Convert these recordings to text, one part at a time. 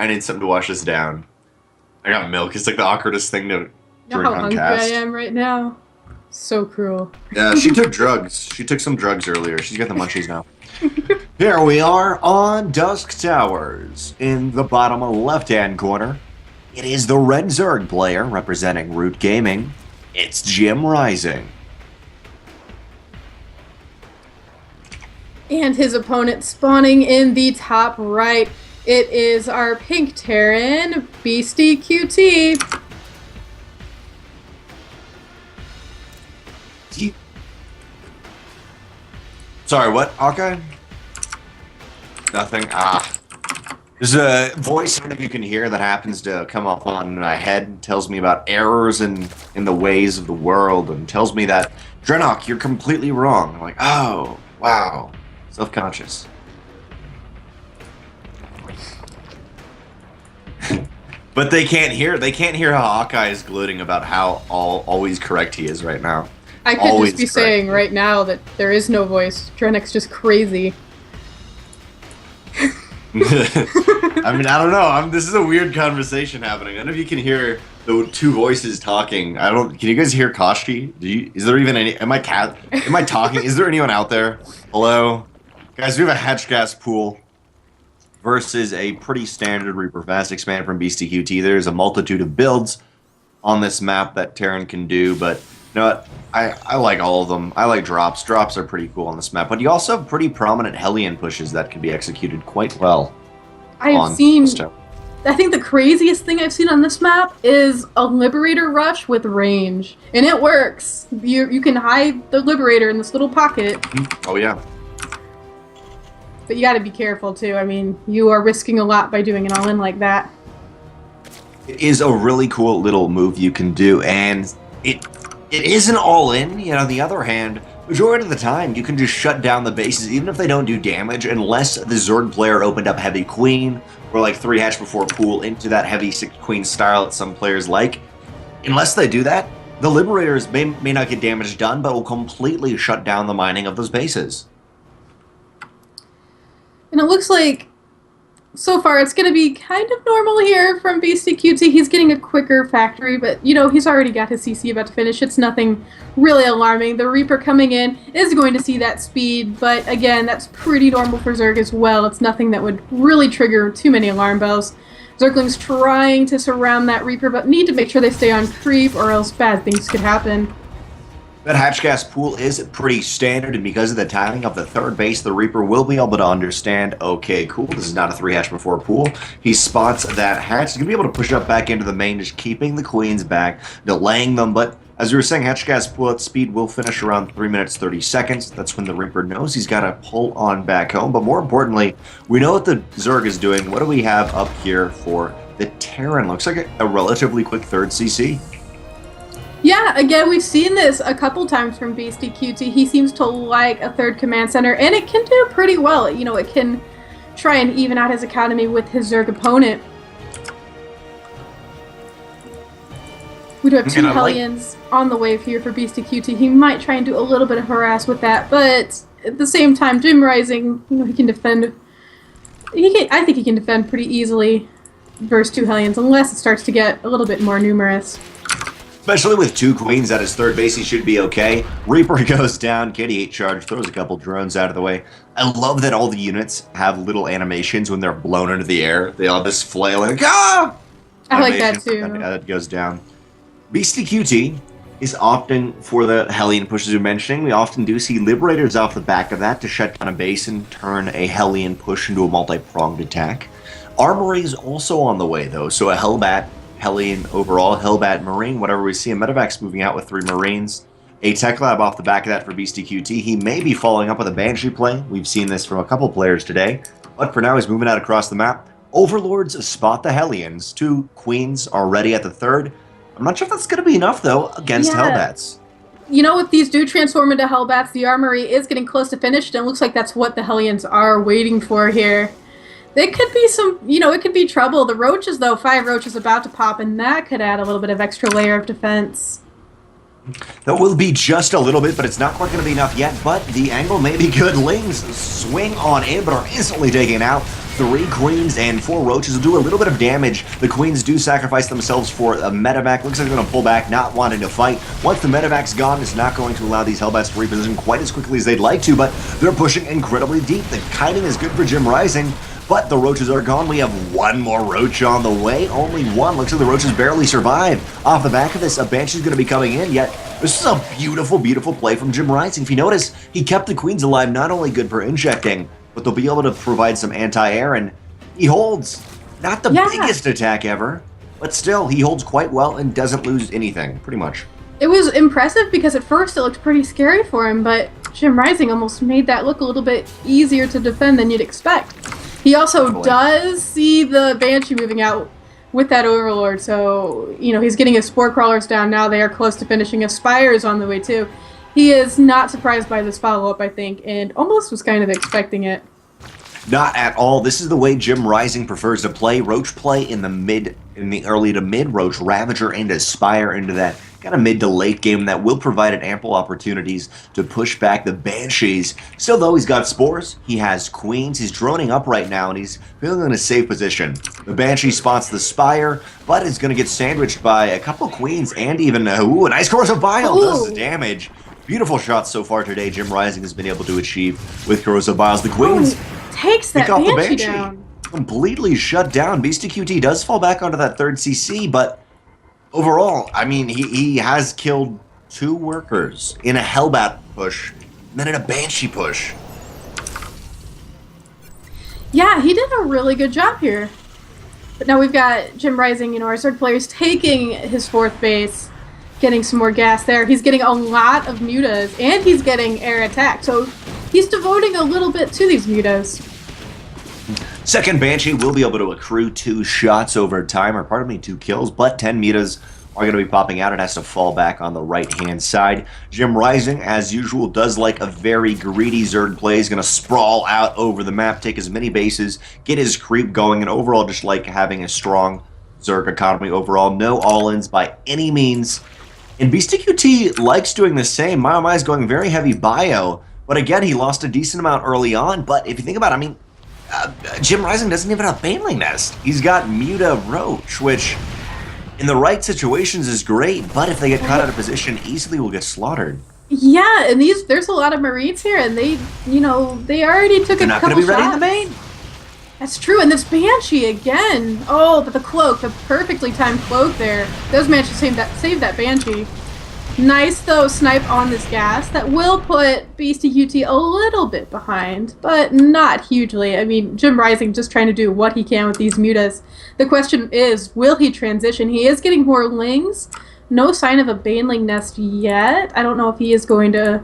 I need something to wash this down. I got milk. It's like the awkwardest thing to You know drink how on hungry I cast. am right now? So cruel. Yeah, she took drugs. She took some drugs earlier. She's got the munchies now. Here we are on Dusk Towers. In the bottom left-hand corner, it is the Red Zerg player representing Root Gaming. It's JimRising. And his opponent spawning in the top right. It is our pink Terran, Beastyqt. Sorry, what, Hawkeye? Nothing. There's a voice I don't know if you can hear that happens to come up on my head. Tells me about errors in the ways of the world and tells me that, DrennoC, you're completely wrong. I'm like, oh, wow. Self-conscious. But they can't hear how Hawkeye is gloating about how always correct he is right now. I could Always just be correct. saying right now that there is no voice. DrennoC's just crazy. I mean, I don't know. This is a weird conversation happening. I don't know if you can hear the two voices talking. Can you guys hear Koshkii? Is there even any? Am I talking? Is there anyone out there? Hello, guys. We have a hatch gas pool versus a pretty standard Reaper Fast Expand from Beastyqt. There's a multitude of builds on this map that Terran can do, but you know what? I like all of them. I like drops. Drops are pretty cool on this map, but you also have pretty prominent Hellion pushes that can be executed quite well. I think the craziest thing I've seen on this map is a Liberator rush with range. And it works. You can hide the Liberator in this little pocket. Oh yeah. But you gotta be careful too. I mean, you are risking a lot by doing an all-in like that. It is a really cool little move you can do, and it isn't all in. You know, on the other hand, majority of the time you can just shut down the bases even if they don't do damage, unless the Zerg player opened up heavy queen or like 3 hatch before pool into that heavy 6 queen style that some players like. Unless they do that, the Liberators may not get damage done, but will completely shut down the mining of those bases. And it looks like, so far, it's going to be kind of normal here from Beastyqt. He's getting a quicker factory, but, you know, he's already got his CC about to finish. It's nothing really alarming. The Reaper coming in is going to see that speed, but, again, that's pretty normal for Zerg as well. It's nothing that would really trigger too many alarm bells. Zerglings trying to surround that Reaper, but need to make sure they stay on creep, or else bad things could happen. That hatch gas pool is pretty standard, and because of the timing of the third base, the Reaper will be able to understand, okay, cool, this is not a 3 hatch before pool. He spots that hatch. He's going to be able to push up back into the main, just keeping the queens back, delaying them, but as we were saying, hatch gas pool at speed will finish around 3 minutes 30 seconds. That's when the Reaper knows he's got to pull on back home, but more importantly, we know what the Zerg is doing. What do we have up here for the Terran? Looks like a relatively quick third CC. Yeah, again, we've seen this a couple times from Beastyqt. He seems to like a third command center, and it can do pretty well. You know, it can try and even out his economy with his Zerg opponent. We do have 2 Hellions on the wave here for Beastyqt. He might try and do a little bit of harass with that, but at the same time, JimRising, you know, he can defend. I think he can defend pretty easily versus 2 Hellions, unless it starts to get a little bit more numerous. Especially with 2 queens at his third base, he should be okay. Reaper goes down, KD8 charge, throws a couple drones out of the way. I love that all the units have little animations when they're blown into the air. They all have this flailing, ah! I like that too. That goes down. Beastyqt is opting for the Hellion pushes you're mentioning. We often do see Liberators off the back of that to shut down a base and turn a Hellion push into a multi-pronged attack. Armory is also on the way, though, so a Hellbat, Hellion overall, Hellbat, Marine, whatever we see. A Medevacs moving out with 3 Marines. A Tech Lab off the back of that for Beastyqt. He may be following up with a Banshee play. We've seen this from a couple players today. But for now, he's moving out across the map. Overlords spot the Hellions. 2 Queens are ready at the third. I'm not sure if that's going to be enough, though, against Hellbats. You know, if these do transform into Hellbats, the Armory is getting close to finished, and it looks like that's what the Hellions are waiting for here. There could be some, you know, it could be trouble. The Roaches, though, 5 Roaches about to pop, and that could add a little bit of extra layer of defense. That will be just a little bit, but it's not quite going to be enough yet. But the angle may be good. Lings swing on in, but are instantly taken out. 3 queens and 4 roaches will do a little bit of damage. The queens do sacrifice themselves for a medevac. Looks like they're going to pull back, not wanting to fight. Once the medevac's gone, it's not going to allow these Hellbats to reposition quite as quickly as they'd like to, but they're pushing incredibly deep. The kiting is good for JimRising, but the roaches are gone. We have 1 more roach on the way. Only 1. Looks like the roaches barely survive. Off the back of this, a Banshee's going to be coming in, yet this is a beautiful, beautiful play from JimRising. If you notice, he kept the queens alive, not only good for injecting, but they'll be able to provide some anti-air, and he holds. Not the biggest attack ever, but still, he holds quite well and doesn't lose anything, pretty much. It was impressive because at first it looked pretty scary for him, but JimRising almost made that look a little bit easier to defend than you'd expect. He also does see the Banshee moving out with that Overlord, so, you know, he's getting his Spore Crawlers down now. They are close to finishing. A Spire is on the way, too. He is not surprised by this follow-up, I think, and almost was kind of expecting it. Not at all. This is the way JimRising prefers to play. Roach play in the early to mid, Roach Ravager and Aspire into that kind of mid to late game that will provide an ample opportunities to push back the Banshees. Still though, he's got Spores, he has Queens, he's droning up right now, and he's feeling in a safe position. The Banshee spots the Spire, but is going to get sandwiched by a couple Queens and even, a nice Corrosive Bile does the damage. Beautiful shots so far today JimRising has been able to achieve with Corrosive Biles. The Queens takes that Banshee down. Completely shut down. Beastyqt does fall back onto that 3rd CC, but overall, I mean, he has killed 2 workers in a Hellbat push, and then in a Banshee push. Yeah, he did a really good job here. But now we've got JimRising, you know, our Zerg players taking his 4th base, getting some more gas there. He's getting a lot of mutas, and he's getting air attack, so he's devoting a little bit to these mutas. Second Banshee will be able to accrue 2 shots over time, or pardon me, 2 kills, but 10 mutas are going to be popping out. It has to fall back on the right-hand side. JimRising, as usual, does like a very greedy Zerg play. He's going to sprawl out over the map, take as many bases, get his creep going, and overall just like having a strong Zerg economy overall. No all-ins by any means. And Beastyqt likes doing the same. My is going very heavy bio, but again, he lost a decent amount early on. But if you think about it, I mean, JimRising doesn't even have Baneling Nest. He's got Muta Roach, which in the right situations is great, but if they get caught out of position, easily will get slaughtered. Yeah, and there's a lot of Marines here, and they, you know, they already took a couple shots. They're not going to be ready in the main. That's true, and this Banshee again. Oh, but the cloak, the perfectly timed cloak there. Those managed to save that Banshee. Nice, though, snipe on this gas. That will put Beastyqt a little bit behind, but not hugely. I mean, JimRising just trying to do what he can with these mutas. The question is, will he transition? He is getting more lings. No sign of a Baneling Nest yet. I don't know if he is going to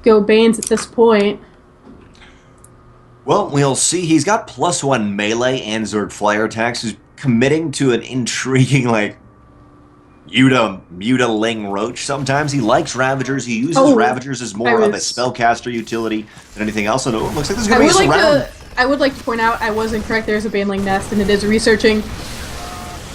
go Banes at this point. Well, we'll see. He's got +1 melee and Zerg flyer attacks. He's committing to an intriguing, like, Muta-Ling Roach. Sometimes he likes Ravagers. He uses Ravagers as more of a spellcaster utility than anything else. And it looks like there's going to be a surround. I would like to point out I was incorrect. There's a Baneling Nest, and it is researching.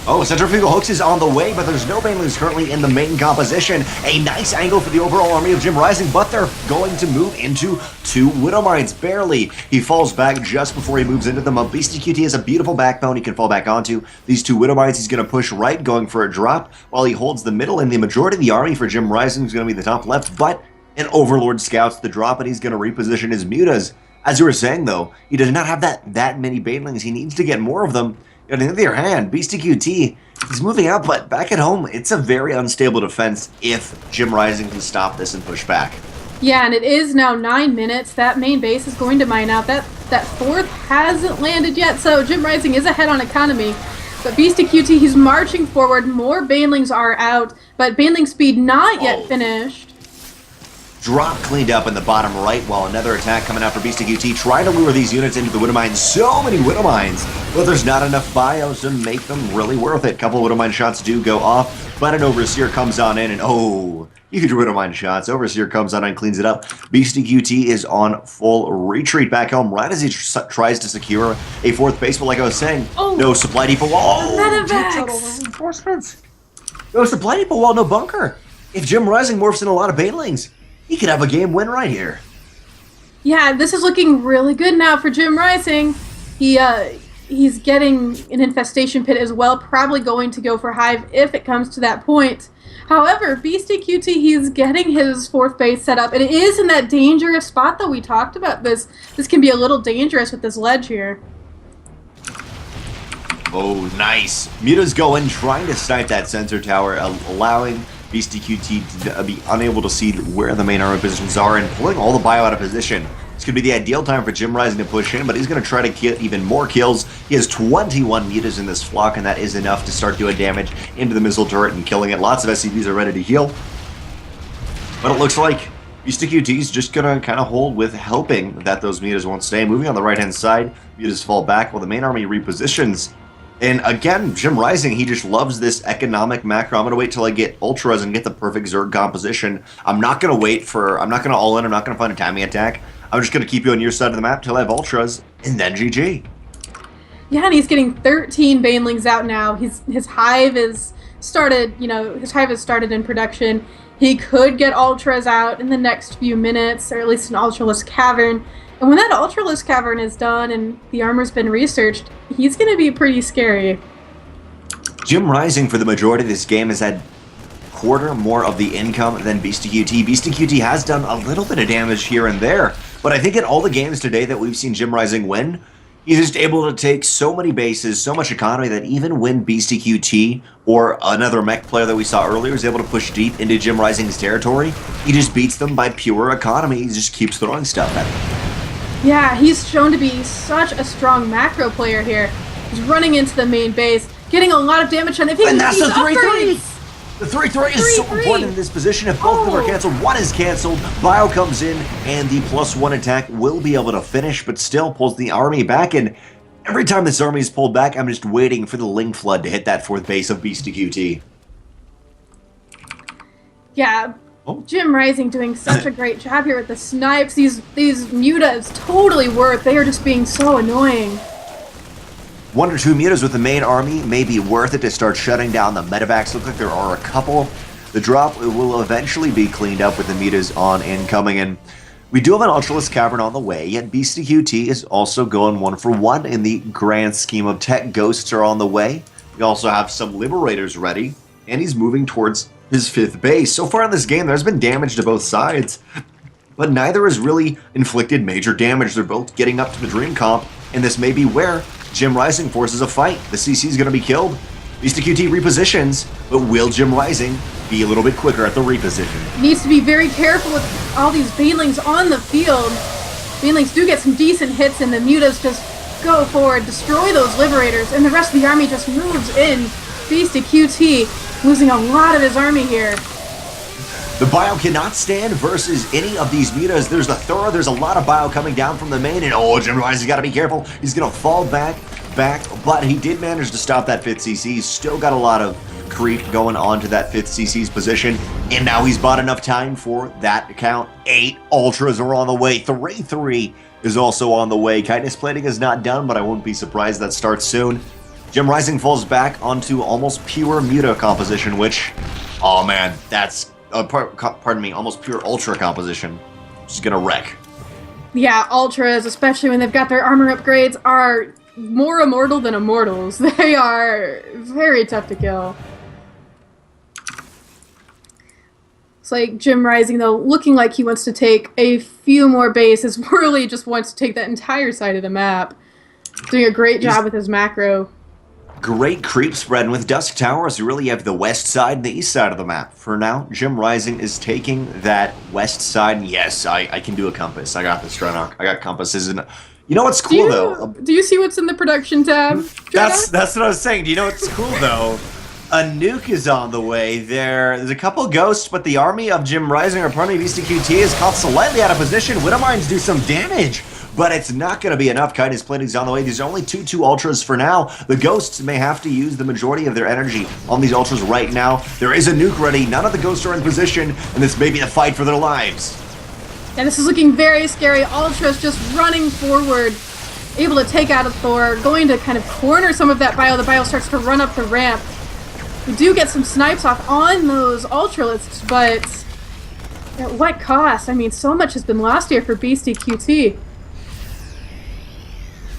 Oh, Centrifugal Hooks is on the way, but there's no Banelings currently in the main composition. A nice angle for the overall army of JimRising, but they're going to move into 2 Widowmines, barely. He falls back just before he moves into them. Beastyqt has a beautiful backbone he can fall back onto. These 2 Widowmines, he's going to push right, going for a drop, while he holds the middle, and the majority of the army for JimRising is going to be the top left, but an Overlord scouts the drop, and he's going to reposition his mutas. As you were saying, though, he does not have that many Banelings. He needs to get more of them. On the other hand, Beastyqt, he's moving out, but back at home, it's a very unstable defense if JimRising can stop this and push back. Yeah, and it is now 9 minutes. That main base is going to mine out. That 4th hasn't landed yet, so JimRising is ahead on economy. But Beastyqt, he's marching forward. More Banelings are out, but Baneling speed not yet finished. Drop cleaned up in the bottom right, while another attack coming out for Beastyqt, trying to lure these units into the Widowmines. So many Widowmines, but there's not enough bios to make them really worth it. Couple of Widowmine shots do go off, but an Overseer comes on in, and huge Widowmine shots. Overseer comes on and cleans it up. Beastyqt is on full retreat back home right as he tries to secure a 4th base, but like I was saying, no supply depot wall. Reinforcements. No supply depot wall, no bunker. If JimRising morphs in a lot of Banelings, he could have a game win right here. Yeah, this is looking really good now for JimRising. He he's getting an infestation pit as well, probably going to go for Hive if it comes to that point. However, Beastyqt, he's getting his 4th base set up, and it is in that dangerous spot that we talked about. This can be a little dangerous with this ledge here. Oh, nice. Muta's going, trying to snipe that sensor tower, allowing Beastyqt to be unable to see where the main armor positions are and pulling all the bio out of position. It's going to be the ideal time for JimRising to push in, but he's going to try to get even more kills. He has 21 mutas in this flock, and that is enough to start doing damage into the missile turret and killing it. Lots of SCVs are ready to heal. But it looks like Beastyqt is just going to kind of hold with hoping that those mutas won't stay. Moving on the right-hand side, mutas fall back while the main army repositions. And again, JimRising, he just loves this economic macro. I'm going to wait till I get Ultras and get the perfect Zerg composition. I'm not going to all in, I'm not going to find a timing attack. I'm just going to keep you on your side of the map till I have Ultras, and then GG. Yeah, and he's getting 13 Banelings out now. His hive is started, his hive has started in production. He could get Ultras out in the next few minutes, or at least an Ultralisk Cavern. And when that Ultralisk Cavern is done and the armor's been researched, he's going to be pretty scary. JimRising, for the majority of this game, has had quarter more of the income than Beastyqt. Beastyqt has done a little bit of damage here and there, but I think in all the games today that we've seen JimRising win, he's just able to take so many bases, so much economy, that even when Beastyqt or another mech player that we saw earlier is able to push deep into JimRising's territory, he just beats them by pure economy. He just keeps throwing stuff at them. Yeah, he's shown to be such a strong macro player here. He's running into the main base, getting a lot of damage on it. And that's the 3-3! The 3-3 is so important in this position. If both of them are canceled, one is canceled, Bio comes in, and the +1 attack will be able to finish, but still pulls the army back. And every time this army is pulled back, I'm just waiting for the Link Flood to hit that 4th base of Beastyqt. Yeah, JimRising doing such a great job here with the snipes. These mutas totally worth. They are just being so annoying. 1 or 2 mutas with the main army may be worth it to start shutting down the medevacs. Look like there are a couple. The drop will eventually be cleaned up with the mutas on incoming, and we do have an Ultralisk Cavern on the way, yet Beastyqt is also going 1 for 1 in the grand scheme of tech. Ghosts are on the way. We also have some Liberators ready, and he's moving towards his 5th base. So far in this game, there's been damage to both sides, but neither has really inflicted major damage. They're both getting up to the Dream Comp, and this may be where JimRising forces a fight. The CC is going to be killed. Beastyqt repositions, but will JimRising be a little bit quicker at the reposition? Needs to be very careful with all these Banelings on the field. Banelings do get some decent hits, and the mutas just go forward, destroy those Liberators, and the rest of the army just moves in. Beastyqt losing a lot of his army here. The bio cannot stand versus any of these mutas. There's the Thora, there's a lot of bio coming down from the main, and JimRising's got to be careful. He's going to fall back, but he did manage to stop that 5th CC. He's still got a lot of creep going on to that 5th CC's position, and now he's bought enough time for that count. 8 Ultras are on the way. 3-3 is also on the way. Kindness plating is not done, but I won't be surprised that starts soon. JimRising falls back onto almost pure muta composition, which, oh man, that's almost pure Ultra composition. Just gonna wreck. Yeah, Ultras, especially when they've got their armor upgrades, are more immortal than immortals. They are very tough to kill. It's like JimRising, though, looking like he wants to take a few more bases. Really just wants to take that entire side of the map. Doing a great job with his macro. Great creep spread, and with Dusk Towers, you really have the west side and the east side of the map. For now, JimRising is taking that west side, and yes, I can do a compass. I got this, DrennoC. I got compasses, and you know what's cool, though? Do you see what's in the production tab, That's what I was saying. Do you know what's cool, though? A nuke is on the way. There's a couple ghosts, but the army of JimRising, or pardon me, Beastyqt, is caught slightly out of position. Widowmines do some damage, but it's not going to be enough. Kindness plating's on the way. There's only 2 Ultras for now. The Ghosts may have to use the majority of their energy on these Ultras right now. There is a nuke ready. None of the Ghosts are in position, and this may be a fight for their lives. Yeah, this is looking very scary. Ultras just running forward, able to take out a Thor, going to kind of corner some of that bio. The bio starts to run up the ramp. We do get some snipes off on those Ultralisks, but at what cost? I mean, so much has been lost here for Beastyqt.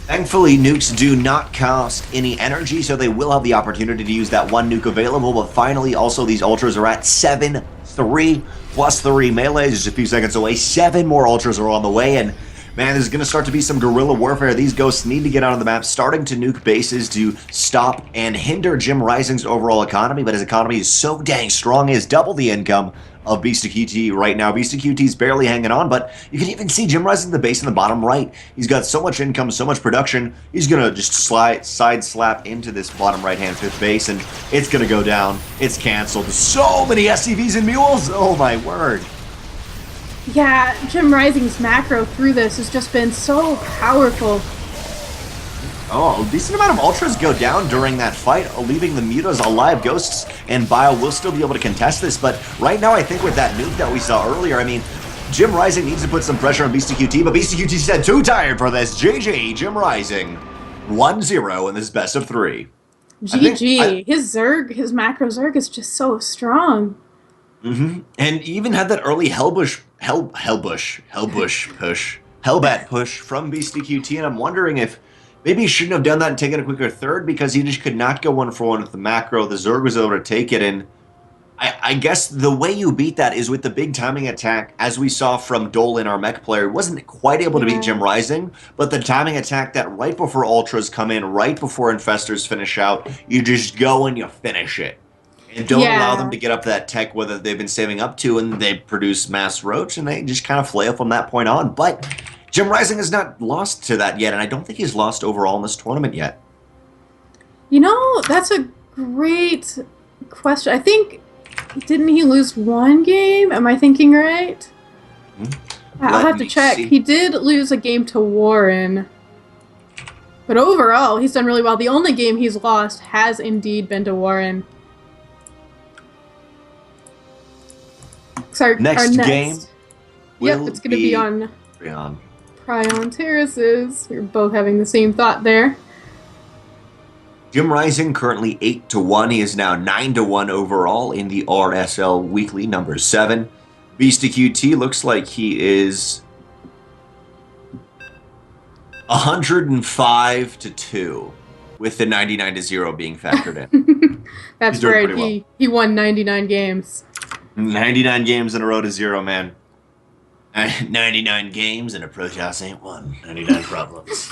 Thankfully, nukes do not cost any energy, so they will have the opportunity to use that one nuke available, but finally, also, these ultras are at 7-3 plus 3 melee, just a few seconds away. 7 more ultras are on the way, and man, there's going to start to be some guerrilla warfare. These ghosts need to get out of the map, starting to nuke bases to stop and hinder JimRising's overall economy, but his economy is so dang strong, he has double the income of Beastyqt right now. Beastyqt's barely hanging on, but you can even see JimRising the base in the bottom right. He's got so much income, so much production. He's gonna just side slap into this bottom right-hand 5th base, and it's gonna go down. It's canceled. So many SCVs and mules. Oh my word. Yeah, JimRising's macro through this has just been so powerful. Oh, a decent amount of ultras go down during that fight, leaving the mutas alive. Ghosts and Bio will still be able to contest this, but right now I think with that nuke that we saw earlier, I mean, JimRising needs to put some pressure on Beastyqt, but Beastyqt said too tired for this. GG, JimRising. 1-0 in this best of 3. GG. His Zerg, his macro Zerg is just so strong. And he even had that early Hellbat push from Beastyqt, and I'm wondering if maybe he shouldn't have done that and taken a quicker third, because he just could not go 1-for-1 with the macro. The Zerg was able to take it, and I guess the way you beat that is with the big timing attack, as we saw from Dolan, our mech player. Wasn't quite able to beat JimRising, but the timing attack that right before Ultras come in, right before Infestors finish out, you just go and you finish it. And don't allow them to get up that tech, whether they've been saving up to, and they produce mass roach, and they just kind of flail from that point on. But JimRising has not lost to that yet, and I don't think he's lost overall in this tournament yet. You know, that's a great question. I think, didn't he lose one game? Am I thinking right? I'll have to check. He did lose a game to Warren. But overall, he's done really well. The only game he's lost has indeed been to Warren. Next game will it's going to be on Prion Terraces. We're both having the same thought there. JimRising currently 8-1. He is now 9-1 overall in the RSL Weekly number 7. Beastyqt looks like he is 105-2, with the 99-0 being factored in. That's right. He won 99 games. 99 games in a row to 0, man. 99 games and a Protoss ain't won. 99 problems.